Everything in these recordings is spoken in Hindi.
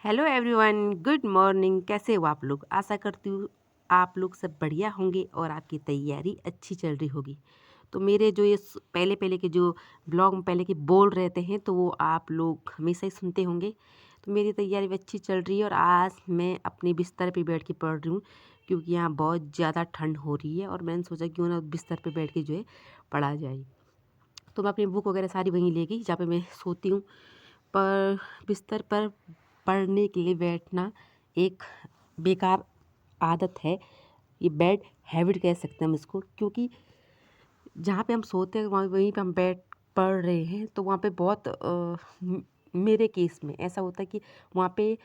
Hello everyone, good morning. कैसे हो आप लोग? आशा करती हूँ आप लोग सब बढ़िया होंगे और आपकी तैयारी अच्छी चल रही होगी। तो मेरे जो ये पहले पहले के जो ब्लॉग में पहले के बोल रहते हैं तो वो आप लोग हमेशा ही सुनते होंगे। तो मेरी तैयारी भी अच्छी चल रही है और आज मैं अपने बिस्तर पे बैठ के पढ़ रही हूँ क्योंकि यहाँ बहुत ज़्यादा ठंड हो रही है और मैंने सोचा क्यों ना बिस्तर पे बैठ के जो है पढ़ा जाए। तो मैं अपनी बुक वगैरह सारी वहीं ले गई जहाँ पे मैं सोती हूँ। पर बिस्तर पर पढ़ने के लिए बैठना एक बेकार आदत है। ये बैड हैबिट कह सकते हैं हम इसको, क्योंकि जहाँ पे हम सोते हैं वहाँ वहीं पे हम बैठ पढ़ रहे हैं तो वहाँ पे बहुत मेरे केस में ऐसा होता है कि वहाँ पे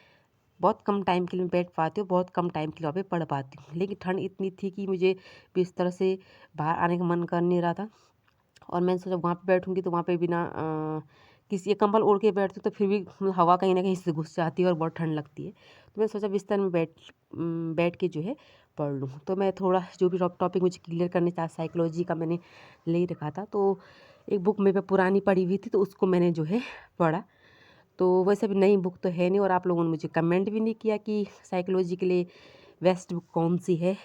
बहुत कम टाइम के लिए मैं बैठ पाती हूँ, बहुत कम टाइम के लिए वहाँ पे पढ़ पाती हूँ। लेकिन ठंड इतनी थी कि मुझे बिस्तर से बाहर आने का मन कर नहीं रहा था और मैंने सोचा वहाँ पे बैठूँगी तो वहाँ पे बिना किसी कंबल ओढ़ के बैठती हूँ तो फिर भी मतलब हवा कहीं ना कहीं से घुस जाती है और बहुत ठंड लगती है। तो मैंने सोचा बिस्तर में बैठ के जो है पढ़ लूँ। तो मैं थोड़ा जो भी टॉपिक मुझे क्लियर करने था साइकोलॉजी का मैंने ले रखा था, तो एक बुक मेरे पे पुरानी पड़ी हुई थी तो उसको मैंने जो है पढ़ा। तो वैसे भी नई बुक तो है नहीं और आप लोगों ने मुझे कमेंट भी नहीं किया कि साइकोलॉजी के लिए बेस्ट बुक कौन सी है।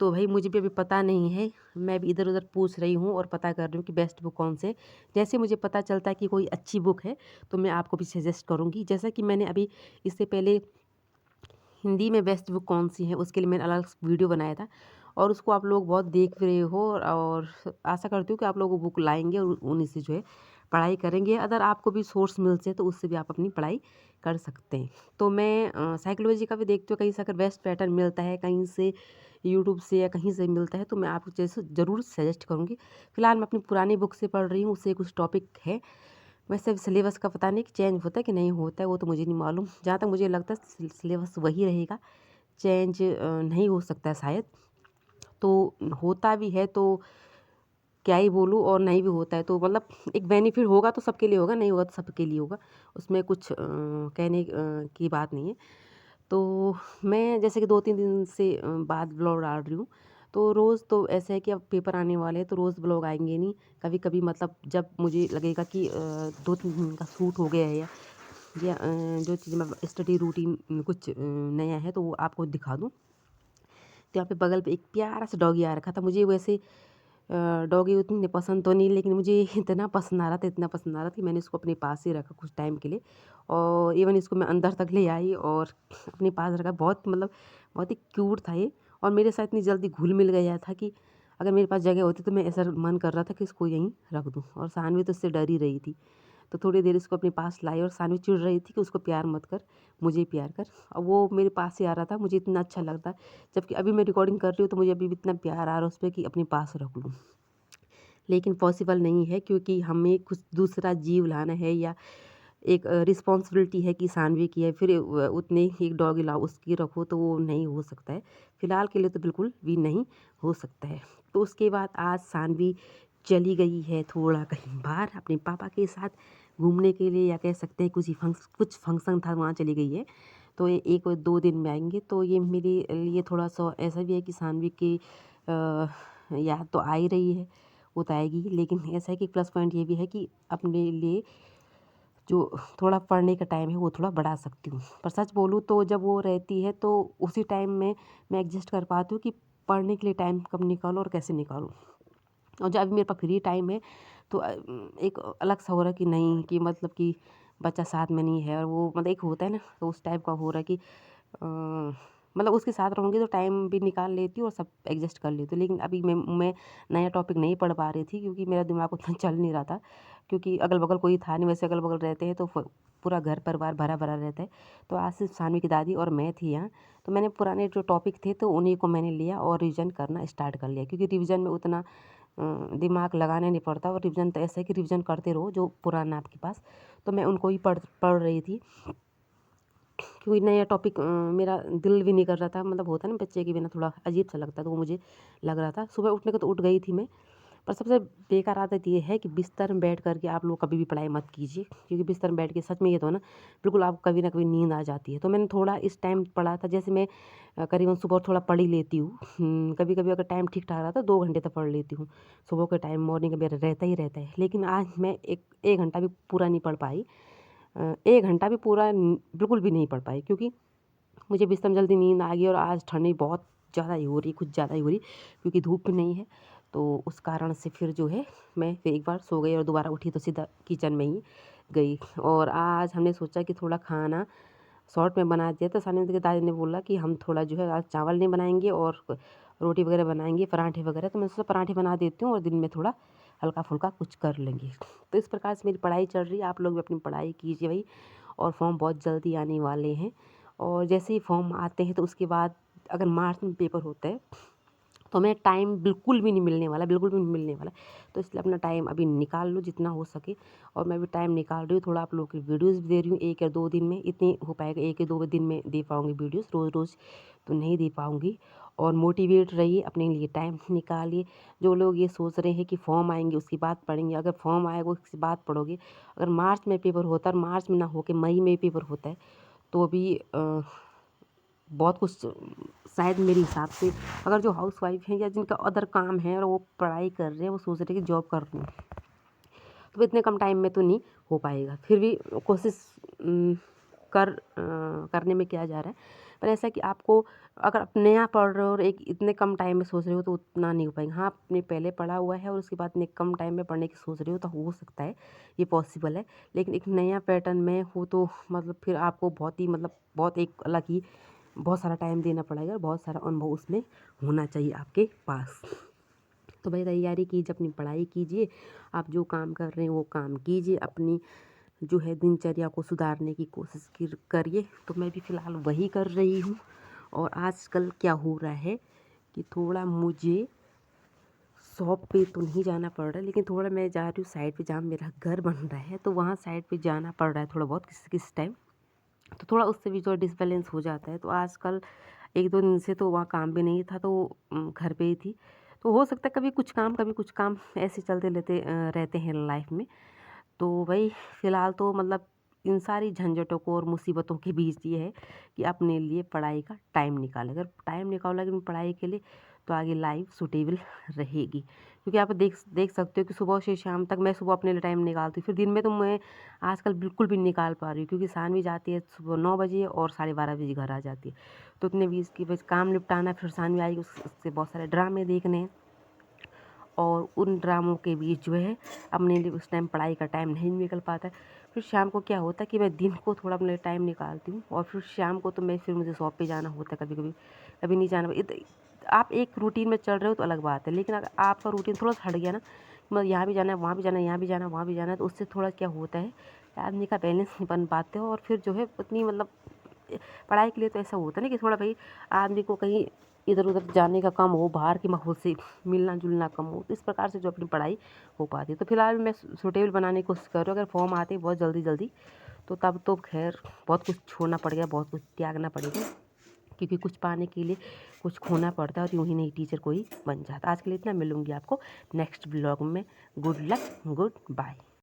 तो भाई मुझे भी अभी पता नहीं है, मैं भी इधर उधर पूछ रही हूँ और पता कर रही हूँ कि बेस्ट बुक कौन से। जैसे मुझे पता चलता है कि कोई अच्छी बुक है तो मैं आपको भी सजेस्ट करूँगी। जैसा कि मैंने अभी इससे पहले हिंदी में बेस्ट बुक कौन सी है उसके लिए मैंने अलग वीडियो बनाया था और उसको आप लोग बहुत देख रहे हो और आशा करती हूँ कि आप लोग वो बुक लाएंगे और उन्हीं से जो है पढ़ाई करेंगे। अगर आपको भी सोर्स मिलते हैं तो उससे भी आप अपनी पढ़ाई कर सकते हैं। तो मैं साइकोलॉजी का भी देखती हूँ, कहीं से अगर बेस्ट पैटर्न मिलता है कहीं से यूट्यूब से या कहीं से मिलता है तो मैं आपको जैसे ज़रूर सजेस्ट करूँगी। फिलहाल मैं अपनी पुरानी बुक से पढ़ रही हूँ, उससे कुछ टॉपिक है। वैसे सिलेबस का पता नहीं कि चेंज होता है कि नहीं होता है, वो तो मुझे नहीं मालूम। जहाँ तक मुझे लगता है सिलेबस वही रहेगा, चेंज नहीं हो सकता है शायद। तो होता भी है तो क्या ही बोलूँ, और नहीं भी होता है तो मतलब एक बेनिफिट होगा तो सबके लिए होगा, नहीं होगा तो सबके लिए होगा। उसमें कुछ कहने की बात नहीं है। तो मैं जैसे कि 2-3 दिन से बाद ब्लॉग डाल रही हूँ। तो रोज़ तो ऐसा है कि अब पेपर आने वाले हैं तो रोज़ ब्लॉग आएँगे नहीं। कभी-कभी मतलब जब मुझे लगेगा कि 2-3 दिन का शूट हो गया है या जो चीज़ मैं स्टडी रूटीन कुछ नया है तो वो आपको दिखा दूँ। तो यहाँ पे बगल पे एक प्यारा सा डॉगी आ रखा था। मुझे वैसे डॉगी उतने पसंद तो नहीं, लेकिन मुझे इतना पसंद आ रहा था, इतना पसंद आ रहा था कि मैंने इसको अपने पास ही रखा कुछ टाइम के लिए और इवन इसको मैं अंदर तक ले आई और अपने पास रखा। बहुत मतलब बहुत ही क्यूट था ये और मेरे साथ इतनी जल्दी घुल मिल गया था कि अगर मेरे पास जगह होती तो मैं ऐसा मन कर रहा था कि इसको यहीं रख दूँ। और सानवी तो इससे डर ही रही थी। तो थोड़ी देर इसको अपने पास लाई और सानवी चिढ़ रही थी कि उसको प्यार मत कर, मुझे प्यार कर। और वो मेरे पास ही आ रहा था, मुझे इतना अच्छा लगता है। जबकि अभी मैं रिकॉर्डिंग कर रही हूँ तो मुझे अभी भी इतना प्यार आ रहा है उस पर कि अपने पास रख लूँ, लेकिन पॉसिबल नहीं है क्योंकि हमें कुछ दूसरा जीव लाना है या एक रिस्पॉन्सिबिलिटी है कि सानवी की है, फिर उतने ही एक डॉगी लाओ उसकी रखो तो वो नहीं हो सकता है। फ़िलहाल के लिए तो बिल्कुल भी नहीं हो सकता है। तो उसके बाद आज सानवी चली गई है थोड़ा कहीं बाहर अपने पापा के साथ घूमने के लिए, या कह सकते हैं कुछ फंक्शन था वहाँ चली गई है। तो ये 1-2 दिन में आएँगे। तो ये मेरे लिए थोड़ा-सा ऐसा भी है कि सानवी की याद तो आ ही रही है, वो तो आएगी ही। लेकिन ऐसा है कि प्लस पॉइंट ये भी है कि अपने लिए जो थोड़ा पढ़ने का टाइम है वो थोड़ा बढ़ा सकती हूँ। पर सच बोलूँ तो जब वो रहती है तो उसी टाइम में मैं एडजस्ट कर पाती हूँ कि पढ़ने के लिए टाइम कब निकालूँ और कैसे निकालूँ। और जब अभी मेरे पास फ्री टाइम है तो एक अलग सा हो रहा है कि नहीं, कि मतलब कि बच्चा साथ में नहीं है और वो मतलब एक होता है ना, तो उस टाइप का हो रहा है कि मतलब उसके साथ रहूँगी तो टाइम भी निकाल लेती हूँ और सब एडजस्ट कर लेती हूँ। लेकिन अभी मैं नया टॉपिक नहीं पढ़ पा रही थी क्योंकि मेरा दिमाग उतना चल नहीं रहा था, क्योंकि अगल बगल कोई था नहीं। वैसे अगल बगल रहते हैं तो पूरा घर परिवार भरा भरा रहता है। तो आज सिर्फ सानवी की दादी और मैं थी यहाँ। तो मैंने पुराने जो टॉपिक थे तो उन्हीं को मैंने लिया और रिविज़न करना स्टार्ट कर लिया, क्योंकि रिविज़न में उतना दिमाग लगाना नहीं पड़ता और रिविज़न तो ऐसा है कि रिविज़न करते रहो जो पुराना आपके पास। तो मैं उनको ही पढ़ पढ़ रही थी क्योंकि नया टॉपिक मेरा दिल भी नहीं कर रहा था। मतलब होता है ना बच्चे के बिना थोड़ा अजीब सा लगता है, तो वो मुझे लग रहा था। सुबह उठने को तो उठ गई थी मैं, पर सबसे बेकार आदत ये है कि बिस्तर में बैठ कर के आप लोग कभी भी पढ़ाई मत कीजिए, क्योंकि बिस्तर में बैठ के सच में ये तो है ना, बिल्कुल आपको कभी ना कभी नींद आ जाती है। तो मैंने थोड़ा इस टाइम पढ़ा था, जैसे मैं करीबन सुबह थोड़ा पढ़ ही लेती हूँ। कभी कभी अगर टाइम ठीक ठाक रहा था 2 घंटे तक पढ़ लेती हूँ। सुबह का टाइम मॉर्निंग का मेरा रहता ही रहता है, लेकिन आज मैं एक 1 घंटा भी पूरा नहीं पढ़ पाई। 1 घंटा भी पूरा बिल्कुल भी नहीं पढ़ पाई, क्योंकि मुझे बिस्तर में जल्दी नींद आ गई और आज ठंडी बहुत ज़्यादा ही हो रही, कुछ ज़्यादा ही हो रही, क्योंकि धूप भी नहीं है। तो उस कारण से फिर जो है मैं फिर एक बार सो गई और दोबारा उठी तो सीधा किचन में ही गई। और आज हमने सोचा कि थोड़ा खाना शॉर्ट में बना दिया। तो सानिया के दादी ने बोला कि हम थोड़ा जो है आज चावल नहीं बनाएंगे और रोटी वगैरह बनाएंगे, पराठे वगैरह। तो मैं सोचा पराठे बना देती हूँ और दिन में थोड़ा हल्का फुल्का कुछ कर लेंगे। तो इस प्रकार से मेरी पढ़ाई चल रही है। आप लोग भी अपनी पढ़ाई कीजिए भाई, और फॉर्म बहुत जल्दी आने वाले हैं। और जैसे ही फॉर्म आते हैं तो उसके बाद अगर मार्च में पेपर होता है तो हमें टाइम बिल्कुल भी नहीं मिलने वाला, बिल्कुल भी नहीं मिलने वाला। तो इसलिए अपना टाइम अभी निकाल लो जितना हो सके। और मैं भी टाइम निकाल रही हूँ, थोड़ा आप लोगों की वीडियोज़ भी दे रही हूँ 1 या 2 दिन में। इतनी हो पाएगा 1 या 2 दिन में दे पाऊँगी वीडियोज़, रोज़-रोज़ तो नहीं दे पाऊँगी। और मोटिवेट रहिए, अपने लिए टाइम निकालिए। जो लोग ये सोच रहे हैं कि फॉर्म आएंगे उसके बाद पढ़ेंगे, अगर फॉर्म आएगा उसके बाद पढ़ोगे। अगर मार्च में पेपर होता है और मार्च में ना होकर मई में पेपर होता है तो अभी बहुत कुछ शायद मेरे हिसाब से, अगर जो हाउसवाइफ हैं या जिनका अदर काम है और वो पढ़ाई कर रहे हैं, वो सोच रहे हैं कि जॉब कर रहे हैं, तो इतने कम टाइम में तो नहीं हो पाएगा। फिर भी कोशिश करने में क्या जा रहा है। पर ऐसा कि आपको, अगर आप नया पढ़ रहे हो और एक इतने कम टाइम में सोच रहे हो तो उतना नहीं हो पाएगा। हाँ, आपने पहले पढ़ा हुआ है और उसके बाद इतने कम टाइम में पढ़ने की सोच रहे हो तो हो सकता है, ये पॉसिबल है। लेकिन एक नया पैटर्न में हो तो मतलब फिर आपको बहुत ही मतलब बहुत एक अलग ही बहुत सारा टाइम देना पड़ेगा, बहुत सारा अनुभव उसमें होना चाहिए आपके पास। तो भाई तैयारी कीजिए, अपनी पढ़ाई कीजिए, आप जो काम कर रहे हैं वो काम कीजिए, अपनी जो है दिनचर्या को सुधारने की कोशिश करिए। तो मैं भी फ़िलहाल वही कर रही हूँ। और आजकल क्या हो रहा है कि थोड़ा मुझे शॉप पे तो नहीं जाना पड़ रहा है, लेकिन थोड़ा मैं जा रही हूँ साइड पे जहाँ मेरा घर बन रहा है, तो वहाँ साइड पे जाना पड़ रहा है थोड़ा बहुत किस टाइम। तो थोड़ा उससे भी जो डिसबैलेंस हो जाता है। तो आजकल 1-2 दिन से तो वहाँ काम भी नहीं था, तो घर पे ही थी। तो हो सकता है कभी कुछ काम ऐसे चलते रहते हैं लाइफ में। तो वही फ़िलहाल तो मतलब इन सारी झंझटों को और मुसीबतों के बीच ये है कि अपने लिए पढ़ाई का टाइम निकालें। अगर टाइम निकालोगे अपनी पढ़ाई के लिए तो आगे लाइफ सूटेबल रहेगी। क्योंकि आप देख सकते हो कि सुबह से शाम तक मैं सुबह अपने लिए टाइम निकालती हूँ, फिर दिन में तो मैं आजकल बिल्कुल भी निकाल पा रही हूँ, क्योंकि सानवी जाती है सुबह 9 बजे और 12:30 बजे घर आ जाती है। तो इतने बीच की बस काम निपटाना, फिर सानवी आएगी, उससे बहुत सारे ड्रामे देखने हैं। और उन ड्रामों के बीच जो है अपने लिए उस टाइम पढ़ाई का टाइम नहीं निकल पाता है। फिर शाम को क्या होता है कि मैं दिन को थोड़ा अपने लिए टाइम निकालती हूँ, और फिर शाम को तो फिर मुझे शॉप पे जाना होता है, कभी कभी कभी नहीं जाना। आप एक रूटीन में चल रहे हो तो अलग बात है, लेकिन अगर आपका रूटीन थोड़ा सा हट गया ना, मतलब यहाँ भी जाना है, वहाँ भी जाना है, यहाँ भी जाना है, वहाँ भी जाना है, तो उससे थोड़ा क्या होता है कि आदमी का बैलेंस नहीं बन पाते हो। और फिर जो है उतनी मतलब पढ़ाई के लिए तो ऐसा होता है ना कि थोड़ा भाई आदमी को कहीं इधर उधर जाने का कम हो, बाहर के माहौल से मिलना जुलना कम हो, तो इस प्रकार से जो अपनी पढ़ाई हो पाती है। तो फिलहाल मैं सूटेबल बनाने की कोशिश कर रही हूँ। अगर फॉर्म आते बहुत जल्दी जल्दी तो तब तो खैर बहुत कुछ छोड़ना पड़ेगा, बहुत कुछ त्यागना पड़ेगा, क्योंकि कुछ पाने के लिए कुछ खोना पड़ता है, और यूँ ही नहीं टीचर कोई बन जाता। आज के लिए इतना, मिलूंगी आपको नेक्स्ट ब्लॉग में। Good luck, good bye.